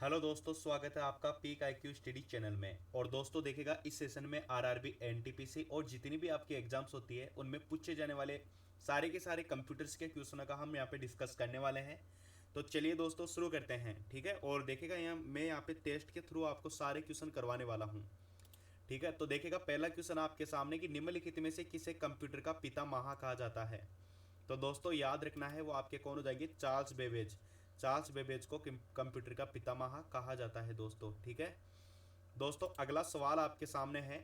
Hello दोस्तों, स्वागत है आपका पीक आईक्यू स्टडी चैनल में। और दोस्तों देखिएगा, इस सेशन में आरआरबी, एनटीपीसी और जितनी भी आपकी एग्जाम्स होती है उनमें पूछे जाने वाले सारे के सारे कंप्यूटर्स के क्वेश्चनों का हम यहाँ पे डिस्कस करने वाले हैं। तो चलिए दोस्तों शुरू करते हैं, ठीक है। और देखिएगा मैं यहाँ पे टेस्ट के थ्रू आपको सारे क्वेश्चन करवाने वाला हूँ, ठीक है। तो देखिएगा, पहला क्वेश्चन आपके सामने कि निम्नलिखित में से किसे कंप्यूटर का पितामह कहा जाता है। तो दोस्तों याद रखना है, वो आपके कौन हो जाएंगे, चार्ल्स बेबेज। चार्ल्स बेबेज को कंप्यूटर का पितामह कहा जाता है दोस्तों, ठीक है। दोस्तों अगला सवाल आपके सामने है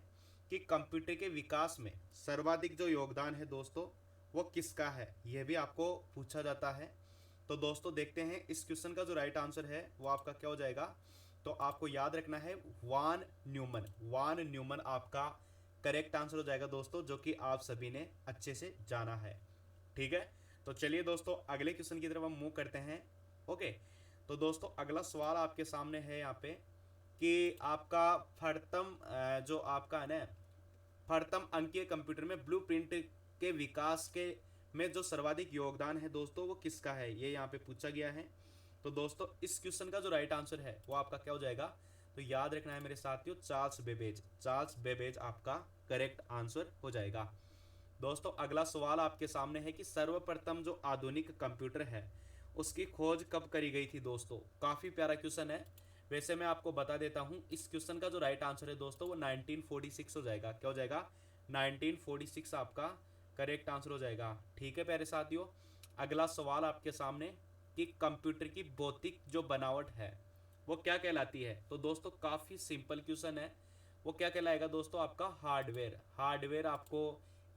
कि कंप्यूटर के विकास में सर्वाधिक जो योगदान है दोस्तों वो किसका है, यह भी आपको पूछा जाता है। तो दोस्तों देखते हैं इस क्वेश्चन का जो राइट आंसर है वो आपका क्या हो जाएगा। तो आपको याद रखना है वान न्यूमन। वान न्यूमन आपका करेक्ट आंसर हो जाएगा दोस्तों, जो कि आप सभी ने अच्छे से जाना है, ठीक है। तो चलिए दोस्तों अगले क्वेश्चन की तरफ हम मूव करते हैं। ओके, तो दोस्तों अगला सवाल आपके सामने है यहाँ पे कि आपका फर्तम जो आपका है ना, फर्तम अंकीय कंप्यूटर में ब्लूप्रिंट के विकास के में जो सर्वाधिक योगदान है दोस्तों वो किसका है, ये यहाँ पे पूछा गया है। तो दोस्तों इस क्वेश्चन का जो राइट आंसर है वो आपका क्या हो जाएगा। तो याद रखना है मेरे साथियों, चार्ल्स बेबेज। चार्ल्स बेबेज आपका करेक्ट आंसर हो जाएगा। दोस्तों अगला सवाल आपके सामने है कि सर्वप्रथम जो आधुनिक कंप्यूटर है उसकी खोज कब करी गई थी दोस्तों। काफ़ी प्यारा क्वेश्चन है। वैसे मैं आपको बता देता हूँ, इस क्वेश्चन का जो राइट आंसर है दोस्तों वो 1946 हो जाएगा। क्या हो जाएगा, 1946 आपका करेक्ट आंसर हो जाएगा, ठीक है प्यारे साथियों। अगला सवाल आपके सामने कि कंप्यूटर की भौतिक जो बनावट है वो क्या कहलाती है। तो दोस्तों काफ़ी सिंपल क्वेश्चन है। वो क्या कहलाएगा दोस्तों, आपका हार्डवेयर। हार्डवेयर आपको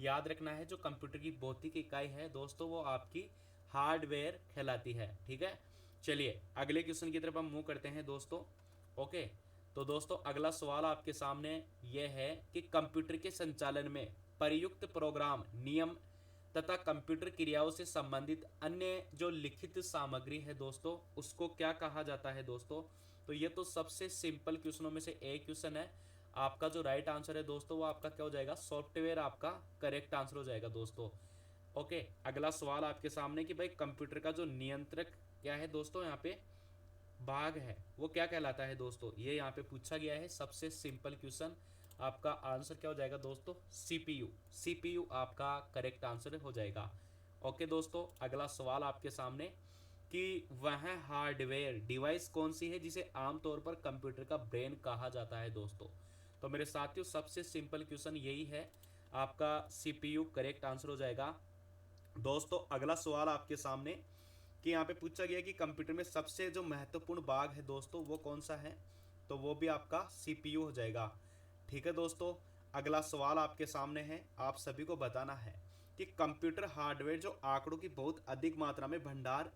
याद रखना है, जो कंप्यूटर की भौतिक इकाई है दोस्तों वो आपकी हार्डवेयर कहलाती है, ठीक है। चलिए अगले क्वेश्चन की तरफ हम मूव करते हैं दोस्तों। ओके, तो दोस्तों अगला सवाल आपके सामने यह है कि कंप्यूटर के संचालन में प्रयुक्त प्रोग्राम, नियम तथा कंप्यूटर क्रियाओं से संबंधित अन्य जो लिखित सामग्री है दोस्तों उसको क्या कहा जाता है दोस्तों। तो ये तो सबसे सिंपल क्वेश्चनों में से एक क्वेश्चन है। आपका जो राइट आंसर है दोस्तों वो आपका क्या हो जाएगा, सॉफ्टवेयर आपका करेक्ट आंसर हो जाएगा दोस्तों। ओके, अगला सवाल आपके सामने कि भाई कंप्यूटर का जो नियंत्रक क्या है दोस्तों, यहाँ पे भाग है वो क्या कहलाता है दोस्तों, ये यहाँ पे पूछा गया है। सबसे सिंपल क्वेश्चन, आपका आंसर क्या हो जाएगा दोस्तों, सीपीयू। सीपीयू आपका करेक्ट आंसर हो जाएगा। ओके दोस्तों अगला सवाल आपके सामने कि वह हार्डवेयर डिवाइस कौन सी है जिसे आमतौर पर कंप्यूटर का ब्रेन कहा जाता है दोस्तों। तो मेरे साथियों सबसे सिंपल क्वेश्चन यही है, आपका सीपीयू करेक्ट आंसर हो जाएगा। दोस्तों अगला सवाल आपके सामने कि यहाँ पे पूछा गया कि कंप्यूटर में सबसे जो महत्वपूर्ण भाग है दोस्तों वो कौन सा है। तो वो भी आपका सीपीयू हो जाएगा, ठीक है दोस्तों। अगला सवाल आपके सामने है, आप सभी को बताना है कि कंप्यूटर हार्डवेयर जो आंकड़ों की बहुत अधिक मात्रा में भंडार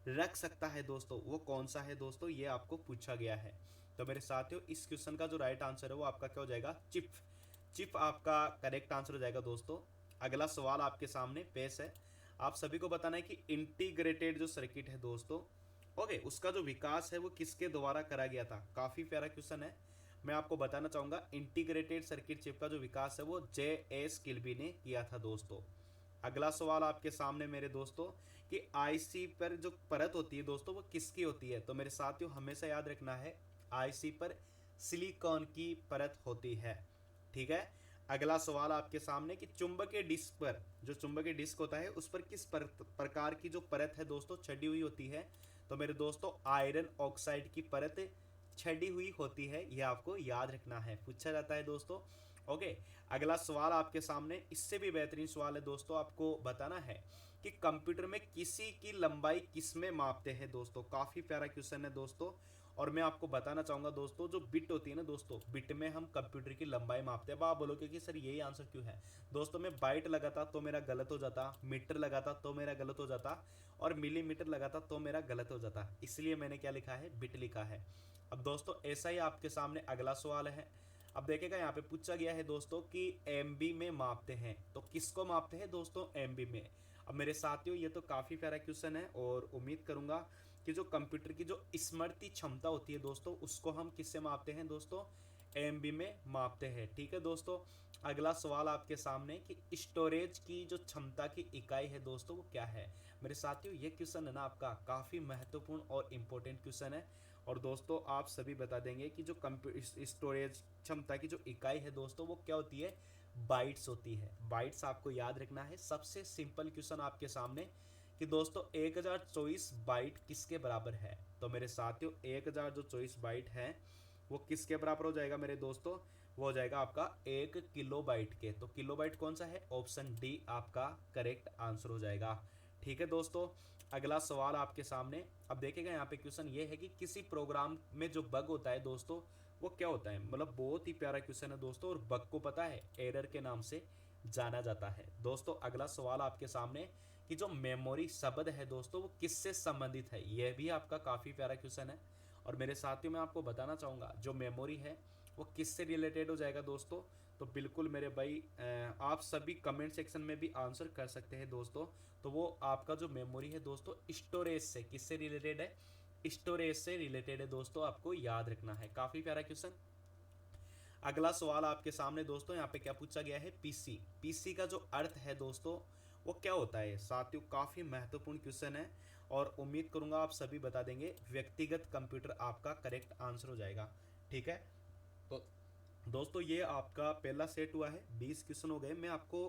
रख सकता है दोस्तों वो कौन सा है दोस्तों, ये आपको पूछा गया है। तो मेरे साथियों इस क्वेश्चन का जो राइट आंसर है वो आपका क्या हो जाएगा, चिप। चिप आपका करेक्ट आंसर हो जाएगा दोस्तों। अगला सवाल आपके सामने पेश है, आप सभी को बताना है कि इंटीग्रेटेड जो सर्किट है दोस्तों, ओके, उसका जो विकास है वो किसके द्वारा करा गया था। काफ़ी प्यारा क्वेश्चन है। मैं आपको बताना चाहूँगा इंटीग्रेटेड सर्किट चिप का जो विकास है वो जे एस किल्बी ने किया था दोस्तों। अगला सवाल आपके सामने मेरे दोस्तों कि आईसी पर जो परत होती है दोस्तों वो किसकी होती है। तो मेरे साथियों हमेशा याद रखना है, आईसी पर सिलिकॉन की परत होती है, ठीक है। अगला सवाल आपके सामने कि चुंबकीय डिस्क पर, जो चुंबकीय डिस्क होता है उस पर किस प्रकार की जो परत है दोस्तों छड़ी हुई होती है। तो मेरे दोस्तों आयरन ऑक्साइड की परत छड़ी हुई होती है, यह आपको याद रखना है, पूछा जाता है दोस्तों। ओके, अगला सवाल आपके सामने इससे भी बेहतरीन सवाल है दोस्तों, आपको बताना है कि कंप्यूटर में किसी की लंबाई किस में मापते हैं दोस्तों। काफ़ी प्यारा क्वेश्चन है दोस्तों। और मैं आपको बताना चाहूँगा दोस्तों, जो बिट होती है ना दोस्तों, बिट में हम कंप्यूटर की लंबाई मापते हैं। अब आप बोलोगे कि सर यही आंसर क्यों है दोस्तों, मैं बाइट लगाता तो मेरा गलत हो जाता, मीटर लगाता तो मेरा गलत हो जाता, और मिलीमीटर लगाता तो मेरा गलत हो जाता, इसलिए मैंने क्या लिखा है, बिट लिखा है। अब दोस्तों ऐसा ही आपके सामने अगला सवाल है। अब देखेगा यहाँ पे पूछा गया है दोस्तों कि एमबी में मापते हैं, तो किसको मापते हैं दोस्तों, एमबी में। अब मेरे साथियों ये तो काफ़ी प्यारा क्वेश्चन है, और उम्मीद करूंगा कि जो कंप्यूटर की जो स्मृति क्षमता होती है दोस्तों उसको हम किससे मापते हैं दोस्तों, एमबी में मापते हैं, ठीक है दोस्तों। अगला सवाल आपके सामने कि स्टोरेज की जो क्षमता की इकाई है दोस्तों वो क्या है। मेरे साथियों ये क्वेश्चन है ना आपका काफ़ी महत्वपूर्ण और इम्पोर्टेंट क्वेश्चन है, और दोस्तों आप सभी बता देंगे कि जो स्टोरेज क्षमता की जो इकाई है दोस्तों वो क्या होती है, बाइट्स होती है। बाइट्स आपको याद रखना है। सबसे सिंपल क्वेश्चन आपके सामने कि दोस्तों 1024 बाइट किसके बराबर है। तो मेरे साथियों 1024 बाइट है वो किसके बराबर हो जाएगा मेरे दोस्तों, वो हो जाएगा आपका 1 किलोबाइट के। तो किलोबाइट कौन सा है, ऑप्शन डी आपका करेक्ट आंसर हो जाएगा। ठीक है दोस्तों, अगला सवाल आपके सामने। अब देखिएगा यहाँ पे क्वेश्चन ये है कि किसी प्रोग्राम में जो बग होता है दोस्तों वो क्या होता है। मतलब बहुत ही प्यारा क्वेश्चन है दोस्तों, और बग को पता है एरर के नाम से जाना जाता है। दोस्तों अगला सवाल आपके सामने कि जो मेमोरी शब्द है दोस्तों वो किससे संबंधित है। यह भी आपका काफ़ी प्यारा क्वेश्चन है, और मेरे साथियों मैं आपको बताना चाहूँगा जो मेमोरी है वो किससे रिलेटेड हो जाएगा दोस्तों। तो बिल्कुल मेरे भाई आप सभी कमेंट सेक्शन में भी आंसर कर सकते हैं दोस्तों। तो वो आपका जो मेमोरी है दोस्तों स्टोरेज से किससे रिलेटेड है, स्टोरेज से रिलेटेड है दोस्तों, आपको याद रखना है। काफ़ी प्यारा क्वेश्चन। अगला सवाल आपके सामने दोस्तों यहाँ पे क्या पूछा गया है, पीसी। पीसी का जो अर्थ है दोस्तों वो क्या होता है साथियों, काफ़ी महत्वपूर्ण क्वेश्चन है, और उम्मीद करूंगा आप सभी बता देंगे। व्यक्तिगत कंप्यूटर आपका करेक्ट आंसर हो जाएगा। ठीक है, तो दोस्तों ये आपका पहला सेट हुआ है, 20 क्वेश्चन हो गए। मैं आपको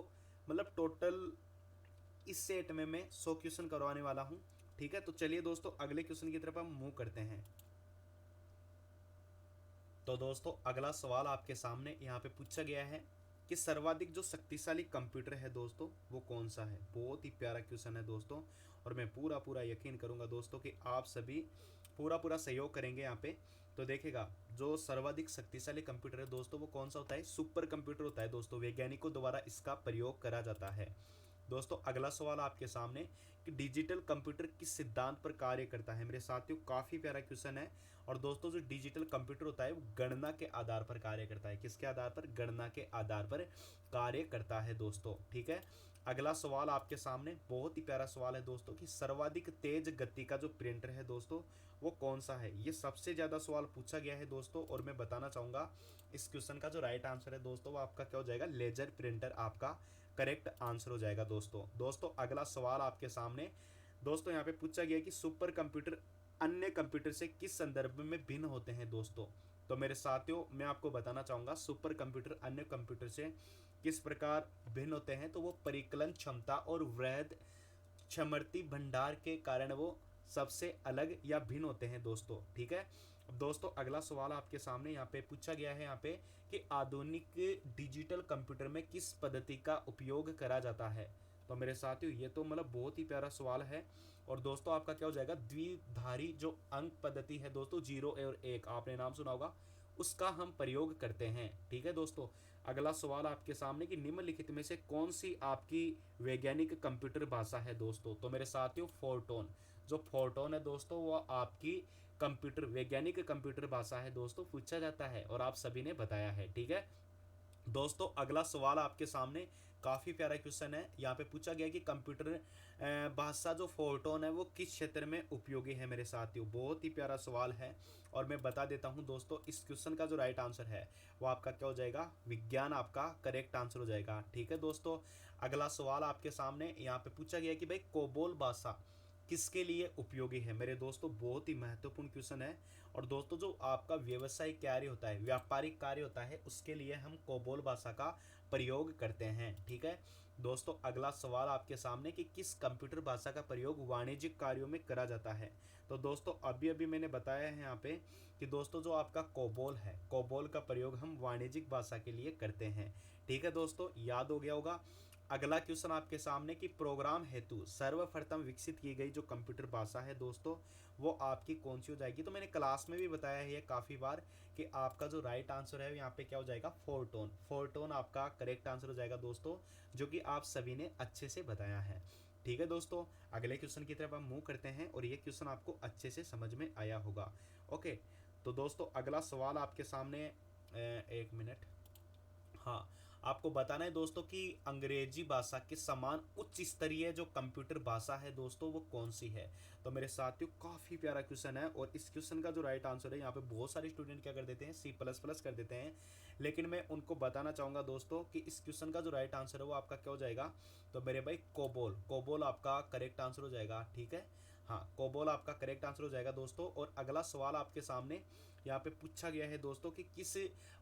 मतलब टोटल इस सेट में मैं 100 क्वेश्चन करवाने वाला हूँ। ठीक है, तो चलिए दोस्तों अगले क्वेश्चन की तरफ हम मूव करते हैं। तो दोस्तों अगला सवाल आपके सामने यहाँ पे पूछा गया है कि सर्वाधिक जो शक्तिशाली कंप्यूटर है दोस्तों वो कौन सा है। बहुत ही प्यारा क्वेश्चन है दोस्तों, और मैं पूरा पूरा यकीन करूँगा दोस्तों कि आप सभी पूरा पूरा सहयोग करेंगे यहाँ पे। तो देखेगा जो सर्वाधिक शक्तिशाली कंप्यूटर है दोस्तों वो कौन सा होता है, सुपर कंप्यूटर होता है दोस्तों। वैज्ञानिकों द्वारा इसका प्रयोग करा जाता है। दोस्तों अगला सवाल आपके सामने कि डिजिटल कंप्यूटर किस सिद्धांत पर कार्य करता है। मेरे साथियों काफ़ी प्यारा क्वेश्चन है, और दोस्तों जो डिजिटल कंप्यूटर होता है वो गणना के आधार पर कार्य करता है। किसके आधार पर, गणना के आधार पर कार्य करता है दोस्तों। ठीक है, अगला सवाल आपके सामने बहुत ही प्यारा सवाल है दोस्तों कि सर्वाधिक तेज गति का जो प्रिंटर है दोस्तों वो कौन सा है। ये सबसे ज़्यादा सवाल पूछा गया है दोस्तों, और मैं बताना चाहूँगा इस क्वेश्चन का जो राइट आंसर है दोस्तों वो आपका क्या हो जाएगा, लेजर प्रिंटर आपका करेक्ट आंसर हो जाएगा दोस्तों अगला सवाल आपके सामने दोस्तों यहाँ पे पूछा गया कि सुपर कंप्यूटर अन्य कंप्यूटर से किस संदर्भ में भिन्न होते हैं दोस्तों। तो मेरे साथियों मैं आपको बताना चाहूँगा सुपर कंप्यूटर अन्य कंप्यूटर से किस प्रकार भिन्न होते हैं। तो वो परिकलन क्षमता और वृहद क्षमर्ती भंडार के कारण वो सबसे अलग या भिन्न होते हैं दोस्तों। ठीक है, अब दोस्तों अगला सवाल आपके सामने यहाँ पे पूछा गया है यहाँ पे कि आधुनिक डिजिटल कंप्यूटर में किस पद्धति का उपयोग करा जाता है। तो मेरे साथियों ये तो मतलब बहुत ही प्यारा सवाल है, और दोस्तों आपका क्या हो जाएगा, द्विधारी जो अंक पद्धति है दोस्तों 0 और 1 आपने नाम सुना होगा, उसका हम प्रयोग करते हैं। ठीक है दोस्तों, अगला सवाल आपके सामने कि निम्नलिखित में से कौन सी आपकी वैज्ञानिक कंप्यूटर भाषा है दोस्तों। तो मेरे साथियों फोर्टोन, जो फोर्टोन है दोस्तों वो आपकी कंप्यूटर वैज्ञानिक कंप्यूटर भाषा है दोस्तों, पूछा जाता है और आप सभी ने बताया है। ठीक है दोस्तों, अगला सवाल आपके सामने काफ़ी प्यारा क्वेश्चन है। यहाँ पे पूछा गया कि कंप्यूटर भाषा जो फोर्टोन है वो किस क्षेत्र में उपयोगी है। मेरे साथियों बहुत ही प्यारा सवाल है, और मैं बता देता हूँ दोस्तों इस क्वेश्चन का जो राइट आंसर है वो आपका क्या हो जाएगा, विज्ञान आपका करेक्ट आंसर हो जाएगा। ठीक है दोस्तों, अगला सवाल आपके सामने यहाँ पे पूछा गया कि भाई कोबोल भाषा किसके लिए उपयोगी है। मेरे दोस्तों बहुत ही महत्वपूर्ण क्वेश्चन है, और दोस्तों जो आपका व्यवसायिक कार्य होता है, व्यापारिक कार्य होता है, उसके लिए हम कोबोल भाषा का प्रयोग करते हैं। ठीक है दोस्तों, अगला सवाल आपके सामने कि किस कंप्यूटर भाषा का प्रयोग वाणिज्यिक कार्यों में करा जाता है। तो दोस्तों अभी अभी मैंने बताया है यहाँ पे कि दोस्तों जो आपका कोबोल है, कोबोल का प्रयोग हम वाणिज्यिक भाषा के लिए करते हैं। ठीक है दोस्तों, याद हो गया होगा। अगला क्वेश्चन आपके सामने कि प्रोग्राम हेतु सर्वप्रथम विकसित की गई जो कंप्यूटर भाषा है दोस्तों वो आपकी कौन सी हो जाएगी। तो मैंने क्लास में भी बताया है ये काफ़ी बार कि आपका जो राइट आंसर है यहाँ पे क्या हो जाएगा, फोर्टोन। फोर्टोन आपका करेक्ट आंसर हो जाएगा दोस्तों, जो कि आप सभी ने अच्छे से बताया है। ठीक है दोस्तों, अगले क्वेश्चन की तरफ हम मूव करते हैं, और ये क्वेश्चन आपको अच्छे से समझ में आया होगा। ओके, तो दोस्तों अगला सवाल आपके सामने एक मिनट, हाँ आपको बताना है दोस्तों कि अंग्रेजी भाषा के समान उच्च स्तरीय जो कंप्यूटर भाषा है दोस्तों वो कौन सी है। तो मेरे साथियों काफ़ी प्यारा क्वेश्चन है, और इस क्वेश्चन का जो राइट आंसर है यहाँ पे बहुत सारे स्टूडेंट क्या कर देते हैं, C++ कर देते हैं, लेकिन मैं उनको बताना चाहूँगा दोस्तों कि इस क्वेश्चन का जो राइट आंसर है वो आपका क्या हो जाएगा। तो मेरे भाई कोबोल, कोबोल आपका करेक्ट आंसर हो जाएगा। ठीक है, हाँ, कोबोल आपका करेक्ट आंसर हो जाएगा दोस्तों। और अगला सवाल आपके सामने यहाँ पे पूछा गया है दोस्तों कि किस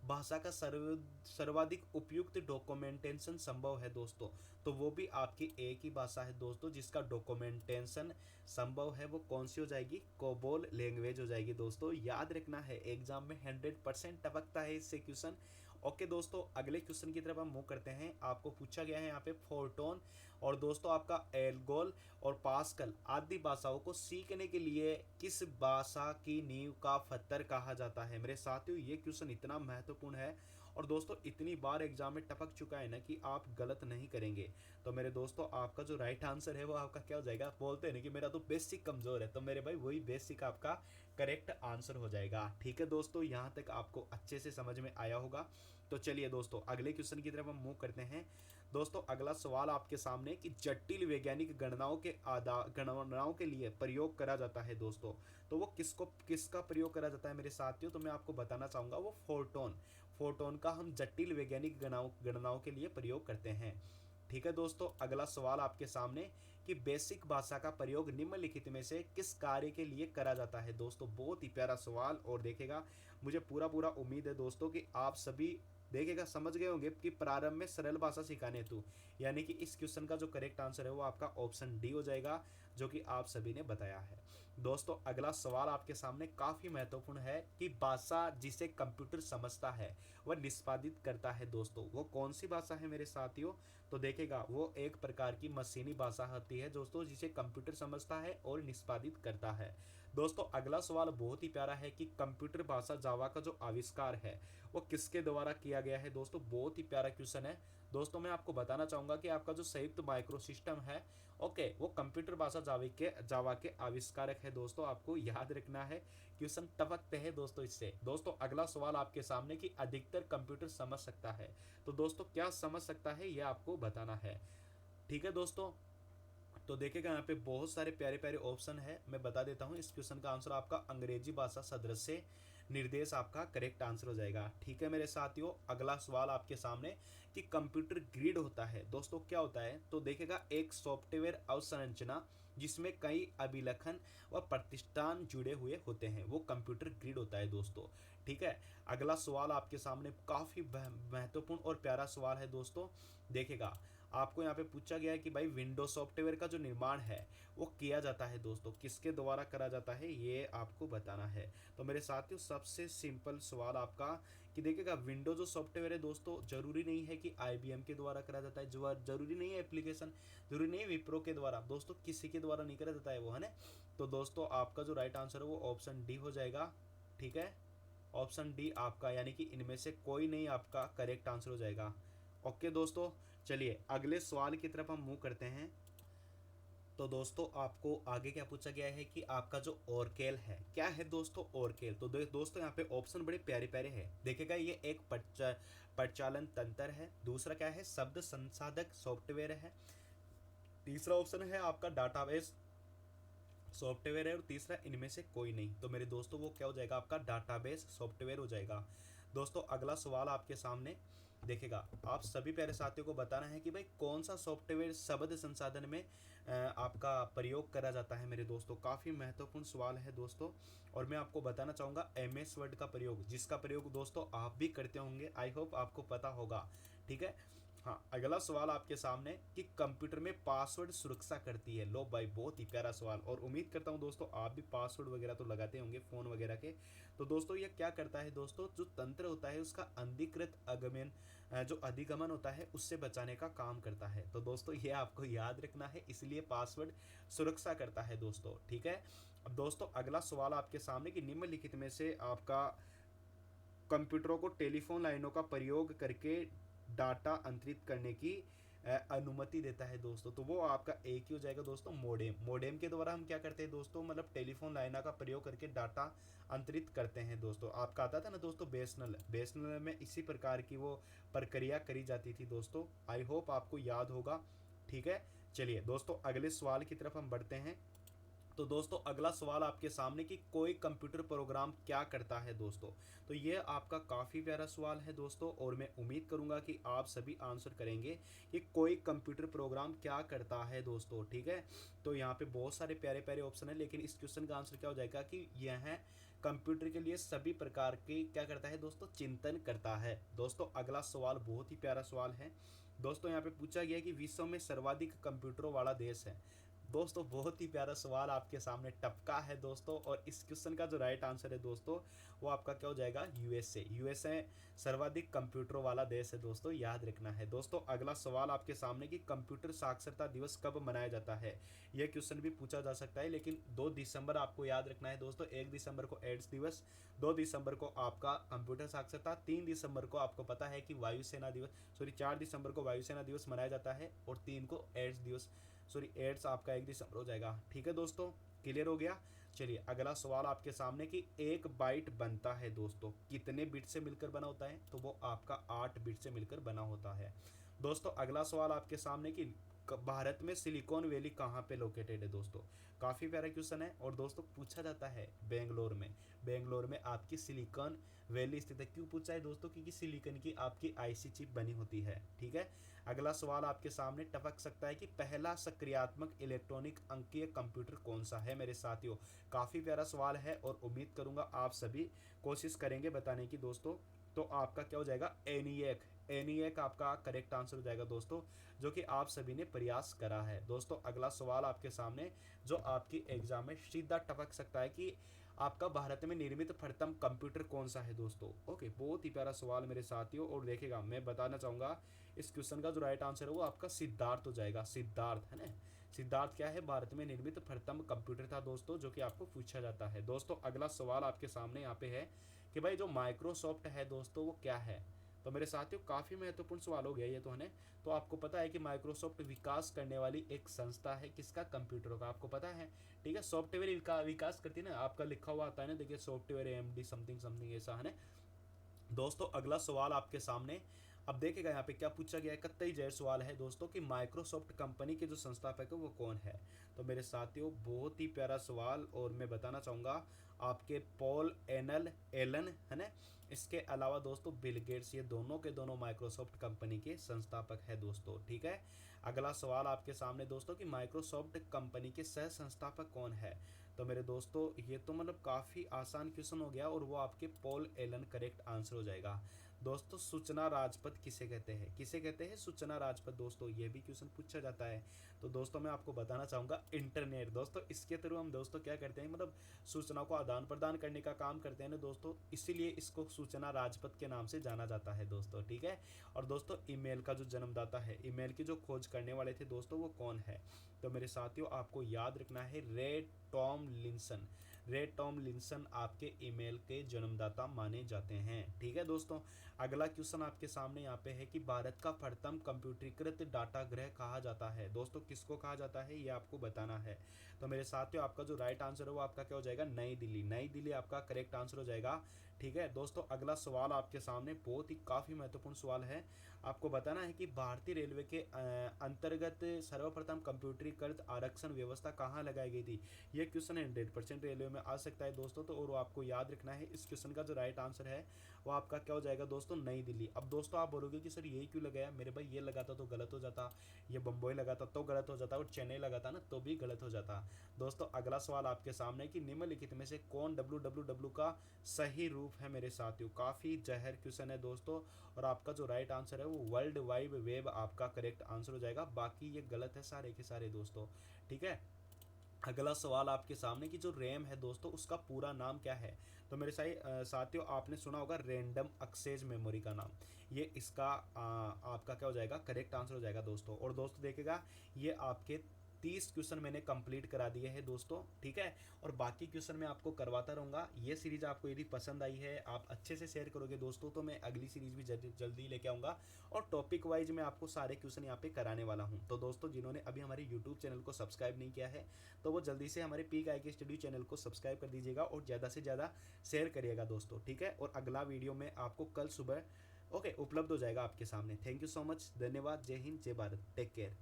भाषा का सर्वाधिक उपयुक्त डॉक्यूमेंटेशन संभव है दोस्तों। तो वो भी आपकी एक ही भाषा है दोस्तों जिसका डॉक्यूमेंटेशन संभव है, वो कौन सी हो जाएगी? कोबोल लैंग्वेज हो जाएगी दोस्तों। याद रखना है, एग्जाम में 100% टपकता है इससे क्वेश्चन। ओके दोस्तों, अगले क्वेश्चन की तरफ हम मूव करते हैं। आपको पूछा गया है यहाँ पे फोर्टोन और दोस्तों आपका एल्गोल और पास्कल आदि भाषाओं को सीखने के लिए किस भाषा की नींव का पत्थर कहा जाता है? मेरे साथियों, ये क्वेश्चन इतना महत्वपूर्ण है और दोस्तों इतनी बार एग्जाम में टपक चुका है ना कि आप गलत नहीं करेंगे। तो मेरे दोस्तों, आपका जो राइट आंसर है वो आपका क्या हो जाएगा? बोलते हैं ना कि मेरा तो बेसिक कमजोर है, तो मेरे भाई वही बेसिक आपका करेक्ट आंसर हो जाएगा। ठीक है दोस्तों, यहाँ तक आपको अच्छे से समझ में आया होगा। तो चलिए दोस्तों, अगले क्वेश्चन की तरफ हम मूव करते हैं। दोस्तों अगला सवाल आपके सामने कि जटिल वैज्ञानिक गणनाओं के लिए प्रयोग करा जाता है दोस्तों। तो वो किसका प्रयोग करा जाता है मेरे साथियों? तो मैं आपको बताना चाहूँगा, वो फोटोन का हम जटिल वैज्ञानिक गणनाओं के लिए प्रयोग करते हैं। ठीक है दोस्तों, अगला सवाल आपके सामने कि बेसिक भाषा का प्रयोग निम्नलिखित में से किस कार्य के लिए करा जाता है? दोस्तों बहुत ही प्यारा सवाल, और देखेगा मुझे पूरा पूरा उम्मीद है दोस्तों कि आप सभी देखेगा समझ गए होंगे कि प्रारंभ में सरल भाषा सिखाने हेतु, यानी कि इस क्वेश्चन का जो करेक्ट आंसर है वो आपका ऑप्शन डी हो जाएगा, जो कि आप सभी ने बताया है। दोस्तों अगला सवाल आपके सामने काफी महत्वपूर्ण है कि भाषा जिसे कंप्यूटर समझता है वह निष्पादित करता है दोस्तों, वो कौन सी भाषा है मेरे साथियों? तो देखेगा वो एक प्रकार की मशीनी भाषा होती है दोस्तों जिसे कंप्यूटर समझता है और निष्पादित करता है। दोस्तों अगला सवाल बहुत ही प्यारा है कि कंप्यूटर भाषा जावा का जो आविष्कार है वो किसके द्वारा किया गया है? दोस्तों बहुत ही प्यारा क्वेश्चन है दोस्तों। मैं आपको बताना चाहूंगा कि आपका जो संयुक्त माइक्रो सिस्टम है, ओके, वो कंप्यूटर भाषा जावा के आविष्कारक है दोस्तों, आपको याद रखना है। क्वेश्चन टपकते हैं दोस्तों इससे। दोस्तों अगला सवाल आपके सामने कि अधिकतर कंप्यूटर समझ सकता है, तो दोस्तों क्या समझ सकता है ये आपको बताना है। ठीक है दोस्तों, तो देखिएगा यहाँ पे बहुत सारे प्यारे प्यारे ऑप्शन है, मैं बता देता हूँ। इस क्वेश्चन का आंसर आपका अंग्रेजी भाषा सदृश्य निर्देश आपका करेक्ट आंसर हो जाएगा। ठीक है मेरे साथियों, अगला सवाल आपके सामने कि कंप्यूटर ग्रिड होता है दोस्तों क्या होता है? तो देखिएगा एक सॉफ्टवेयर अवसंरचना जिसमें कई अभिलेखन व प्रतिष्ठान जुड़े हुए होते हैं, वो कंप्यूटर ग्रिड होता है दोस्तों। ठीक है, अगला सवाल आपके सामने काफी महत्वपूर्ण और प्यारा सवाल है दोस्तों। देखेगा आपको यहाँ पे पूछा गया है कि भाई विंडोज सॉफ्टवेयर का जो निर्माण है वो किया जाता है दोस्तों, किसके द्वारा करा जाता है ये आपको बताना है। तो मेरे साथियों सबसे सिंपल सवाल आपका कि देखिएगा विंडोज जो सॉफ्टवेयर है दोस्तों, जरूरी नहीं है कि आईबीएम के द्वारा करा जाता है, जो जरूरी नहीं है एप्लीकेशन, जरूरी नहीं है विप्रो के द्वारा दोस्तों, किसी के द्वारा नहीं करा जाता है वो, है ना। तो दोस्तों आपका जो राइट आंसर है वो ऑप्शन डी हो जाएगा। ठीक है, ऑप्शन डी आपका, यानी कि इनमें से कोई नहीं आपका करेक्ट आंसर हो जाएगा। ओके दोस्तों, चलिए अगले सवाल की तरफ हम मूव करते हैं। तो दोस्तों आपको आगे क्या पूछा गया है कि आपका जो ओरकेल है क्या है दोस्तों? ओरकेल, तो दोस्तों यहाँ पे ऑप्शन बड़े प्यारे प्यारे हैं। देखेगा ये एक परिचालन तंत्र है, दूसरा क्या है? शब्द संसाधक सॉफ्टवेयर है, तीसरा ऑप्शन है आपका डाटाबेस सॉफ्टवेयर है, और तीसरा इनमें से कोई नहीं। तो मेरे दोस्तों वो क्या हो जाएगा? आपका डाटाबेस सॉफ्टवेयर हो जाएगा। दोस्तों अगला सवाल आपके सामने देखेगा, आप सभी प्यारे साथियों को बताना है कि भाई कौन सा सॉफ्टवेयर शब्द संसाधन में आपका प्रयोग करा जाता है मेरे दोस्तों। काफ़ी महत्वपूर्ण सवाल है दोस्तों, और मैं आपको बताना चाहूँगा एमएस वर्ड का प्रयोग, जिसका प्रयोग दोस्तों आप भी करते होंगे, आई होप आपको पता होगा। ठीक है, हाँ, अगला सवाल आपके सामने कि कंप्यूटर में पासवर्ड सुरक्षा करती है। लो भाई बहुत ही प्यारा सवाल, और उम्मीद करता हूँ दोस्तों आप भी पासवर्ड वगैरह तो लगाते होंगे फ़ोन वगैरह के। तो दोस्तों ये क्या करता है दोस्तों? जो तंत्र होता है उसका अनधिकृत आगमन, जो अधिगमन होता है उससे बचाने का काम करता है। तो दोस्तों ये आपको याद रखना है, इसलिए पासवर्ड सुरक्षा करता है दोस्तों। ठीक है, अब दोस्तों अगला सवाल आपके सामने कि निम्नलिखित में से आपका कंप्यूटरों को टेलीफोन लाइनों का प्रयोग करके डाटा अंतरित करने की अनुमति देता है दोस्तों। तो वो आपका एक ही हो जाएगा दोस्तों, मोडेम के द्वारा हम क्या करते हैं दोस्तों? मतलब टेलीफोन लाइनों का प्रयोग करके डाटा अंतरित करते हैं दोस्तों। आपका आता था ना दोस्तों बेसनल में इसी प्रकार की वो प्रक्रिया करी जाती थी दोस्तों, आई होप आपको याद होगा। ठीक है, चलिए दोस्तों अगले सवाल की तरफ हम बढ़ते हैं। तो दोस्तों अगला सवाल आपके सामने कि कोई कंप्यूटर प्रोग्राम क्या करता है दोस्तों। तो ये आपका काफ़ी प्यारा सवाल है दोस्तों, और मैं उम्मीद करूंगा कि आप सभी आंसर करेंगे कि कोई कंप्यूटर प्रोग्राम क्या करता है दोस्तों। ठीक है, तो यहाँ पे बहुत सारे प्यारे प्यारे ऑप्शन है, लेकिन इस क्वेश्चन का आंसर क्या हो जाएगा कि यह है कंप्यूटर के लिए सभी प्रकार के क्या करता है दोस्तों, चिंतन करता है दोस्तों। अगला सवाल बहुत ही प्यारा सवाल है दोस्तों, यहाँ पे पूछा गया कि विश्व में सर्वाधिक कंप्यूटरों वाला देश है दोस्तों। बहुत ही प्यारा सवाल आपके सामने टपका है दोस्तों, और इस क्वेश्चन का जो राइट आंसर है दोस्तों वो आपका क्या हो जाएगा, यूएसए। यूएसए सर्वाधिक कंप्यूटरों वाला देश है दोस्तों, याद रखना है दोस्तों। अगला सवाल आपके सामने कि कंप्यूटर साक्षरता दिवस कब मनाया जाता है, यह क्वेश्चन भी पूछा जा सकता है, लेकिन 2 दिसंबर आपको याद रखना है दोस्तों। 1 दिसंबर को एड्स दिवस, 2 दिसंबर को आपका कंप्यूटर साक्षरता, 3 दिसंबर को आपको पता है कि वायुसेना दिवस, सॉरी 4 दिसंबर को वायुसेना दिवस मनाया जाता है, और 3 को एड्स दिवस, सॉरी एड्स आपका 1 दिसंबर हो जाएगा। ठीक है दोस्तों, क्लियर हो गया। चलिए अगला सवाल आपके सामने कि एक बाइट बनता है दोस्तों कितने बिट से मिलकर बना होता है, तो वो आपका 8 बिट से मिलकर बना होता है दोस्तों। अगला सवाल आपके सामने कि भारत में सिलिकॉन वैली कहाँ पे लोकेटेड है दोस्तों। काफ़ी प्यारा क्वेश्चन है, और दोस्तों पूछा जाता है बेंगलोर में। बेंगलोर में आपकी सिलिकॉन वैली स्थित है। क्यों पूछा है दोस्तों, क्योंकि सिलिकॉन की आपकी आईसी चिप बनी होती है। ठीक है, अगला सवाल आपके सामने टपक सकता है कि पहला सक्रियात्मक इलेक्ट्रॉनिक अंकीय कंप्यूटर कौन सा है मेरे साथियों। काफ़ी प्यारा सवाल है, और उम्मीद करूंगा आप सभी कोशिश करेंगे बताने की दोस्तों। तो आपका क्या हो जाएगा, एनिएक। एनिएक आपका करेक्ट आंसर हो जाएगा दोस्तों, जो कि आप सभी ने प्रयास करा है दोस्तों। अगला सवाल आपके सामने जो आपकी एग्जाम में सीधा टपक सकता है कि आपका भारत में निर्मित प्रथम कंप्यूटर कौन सा है दोस्तों। ओके, बहुत ही प्यारा सवाल मेरे साथियों, और देखेगा मैं बताना चाहूँगा इस क्वेश्चन का जो राइट आंसर है वो आपका सिद्धार्थ हो जाएगा। सिद्धार्थ है ना, सिद्धार्थ क्या है, भारत में निर्मित प्रथम कंप्यूटर था दोस्तों, जो कि आपको पूछा जाता है दोस्तों। अगला सवाल आपके सामने यहाँ पे है कि भाई जो माइक्रोसॉफ्ट है दोस्तों वो क्या है। तो मेरे साथियों काफ़ी महत्वपूर्ण सवाल हो गया ये तो, है ना। तो आपको पता है कि माइक्रोसॉफ्ट विकास करने वाली एक संस्था है, किसका, कंप्यूटरों का, आपको पता है। ठीक है, सॉफ्टवेयर विकास करती है ना, आपका लिखा हुआ आता है ना, देखिए सॉफ्टवेयर एमडी समथिंग समथिंग ऐसा है ना दोस्तों। अगला सवाल आपके सामने अब देखेगा यहाँ पे क्या पूछा गया है, कतई जैर सवाल है दोस्तों कि माइक्रोसॉफ्ट कंपनी के जो संस्थापक है वो कौन है। तो मेरे साथियों बहुत ही प्यारा सवाल, और मैं बताना चाहूँगा आपके पॉल एलन है ना। इसके अलावा दोस्तों बिल गेट्स, ये दोनों के दोनों माइक्रोसॉफ्ट कंपनी के संस्थापक है दोस्तों। ठीक है, अगला सवाल आपके सामने दोस्तों कि माइक्रोसॉफ्ट कंपनी के सह संस्थापक कौन है। तो मेरे दोस्तों ये तो मतलब काफ़ी आसान क्वेश्चन हो गया, और वो आपके पॉल एलन करेक्ट आंसर हो जाएगा दोस्तों। सूचना राजपथ किसे कहते हैं, किसे कहते हैं सूचना राजपथ दोस्तों, ये भी क्वेश्चन पूछा जाता है। तो दोस्तों मैं आपको बताना चाहूँगा इंटरनेट दोस्तों, इसके थ्रू हम दोस्तों क्या करते हैं, मतलब सूचना को आदान प्रदान करने का काम करते हैं ना दोस्तों, इसीलिए इसको सूचना राजपथ के नाम से जाना जाता है दोस्तों। ठीक है, और दोस्तों ईमेल का जो जन्मदाता है, ईमेल की जो खोज करने वाले थे दोस्तों वो कौन है। तो मेरे साथियों आपको याद रखना है रे टॉमलिंसन। रे टॉमलिंसन आपके ईमेल के जन्मदाता माने जाते हैं। ठीक है दोस्तों, अगला क्वेश्चन आपके सामने यहाँ पे है कि भारत का प्रथम कंप्यूटरीकृत डाटागृह कहा जाता है दोस्तों, किसको कहा जाता है ये आपको बताना है। तो मेरे साथियों आपका जो राइट आंसर है वो आपका क्या हो जाएगा, नई दिल्ली। नई दिल्ली आपका करेक्ट आंसर हो जाएगा। ठीक है दोस्तों, अगला सवाल आपके सामने बहुत ही काफ़ी महत्वपूर्ण सवाल है। आपको बताना है कि भारतीय रेलवे के अंतर्गत सर्वप्रथम कंप्यूटरीकृत आरक्षण व्यवस्था कहाँ लगाई गई थी। ये क्वेश्चन 100% रेलवे में आ सकता है दोस्तों, तो और आपको याद रखना है इस क्वेश्चन का जो राइट आंसर है वो आपका क्या हो जाएगा दोस्तों, नई दिल्ली। अब दोस्तों आप बोलोगे कि सर यही क्यों लगाया, मेरे भाई ये लगाता तो गलत हो जाता, ये बम्बई लगाता तो गलत हो जाता, और चेन्नई लगाता ना तो भी गलत हो जाता दोस्तों। अगला सवाल आपके सामने कि निम्नलिखित में से कौन www का सही रूप है मेरे साथियों। काफ़ी जहर क्वेश्चन है दोस्तों, और आपका जो राइट आंसर है वो वर्ल्ड वाइड वेब आपका करेक्ट आंसर हो जाएगा, बाकी ये गलत है सारे के सारे दोस्तों। ठीक है, अगला सवाल आपके सामने कि जो रैम है दोस्तों उसका पूरा नाम क्या है। तो मेरे साथियों आपने सुना होगा रैंडम एक्सेस मेमोरी का नाम, ये इसका आपका क्या हो जाएगा, करेक्ट आंसर हो जाएगा दोस्तों। और दोस्तों देखेगा ये आपके 30 क्वेश्चन मैंने कंप्लीट करा दिए हैं दोस्तों। ठीक है, और बाकी क्वेश्चन मैं आपको करवाता रहूँगा। ये सीरीज़ आपको यदि पसंद आई है, आप अच्छे से शेयर करोगे दोस्तों, तो मैं अगली सीरीज़ भी जल्दी लेके आऊँगा, और टॉपिक वाइज मैं आपको सारे क्वेश्चन यहाँ पे कराने वाला हूँ। तो दोस्तों जिन्होंने अभी हमारे यूट्यूब चैनल को सब्सक्राइब नहीं किया है तो वो जल्दी से हमारे पीक आई के स्टडी चैनल को सब्सक्राइब कर दीजिएगा, और ज़्यादा से ज़्यादा शेयर करिएगा दोस्तों। ठीक है, और अगला वीडियो में आपको कल सुबह ओके उपलब्ध हो जाएगा आपके सामने। थैंक यू सो मच, धन्यवाद, जय हिंद, जय भारत, टेक केयर।